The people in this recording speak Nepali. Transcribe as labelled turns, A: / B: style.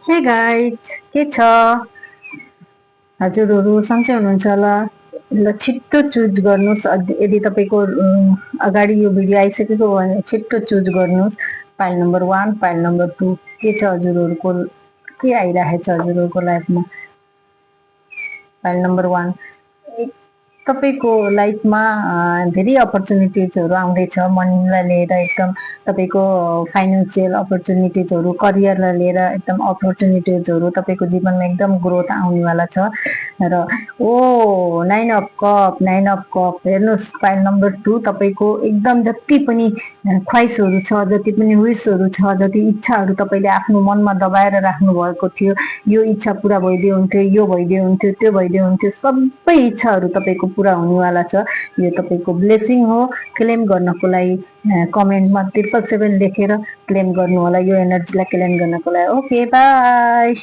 A: हे गाइज, के छ? हजुरहरू सन्चै हुनुहुन्छ होला? ल छिट्टो चुज गर्नुहोस्। यदि तपाईँको अगाडि यो भिडियो आइसकेको हो भने छिट्टो चुज गर्नुहोस्। फाइल नम्बर 1, फाइल नम्बर 2 के छ हजुरहरूको, के आइरहेछ हजुरहरूको लाइफमा? फाइल नम्बर 1 तपाईँको लाइफमा धेरै अपर्च्युनिटिजहरू आउँदैछ मनीलाई लिएर, एकदम तपाईँको फाइनेन्सियल अपर्च्युनिटिजहरू, करियरलाई लिएर एकदम अपर्च्युनिटिजहरू तपाईँको जीवनमा एकदम ग्रोथ आउनेवाला छ। र ओ 9 अफ कप हेर्नुहोस्, फाइल नम्बर 2 तपाईँको एकदम जति पनि ख्वाइसहरू छ, जति पनि विसहरू छ, जति इच्छाहरू तपाईँले आफ्नो मनमा दबाएर राख्नु भएको थियो, यो इच्छा पुरा भइदियो हुन्थ्यो, यो भइदियो हुन्थ्यो, त्यो भइदियो हुन्थ्यो, सबै इच्छाहरू तपाईँको पुरा हुनेवाला छ। यो तपाईँको ब्लेसिङ हो। क्लेम गर्नको लागि कमेन्टमा 777 लेखेर क्लेम गर्नु होला, यो एनर्जीलाई क्लेम गर्नको लागि। Okay, by.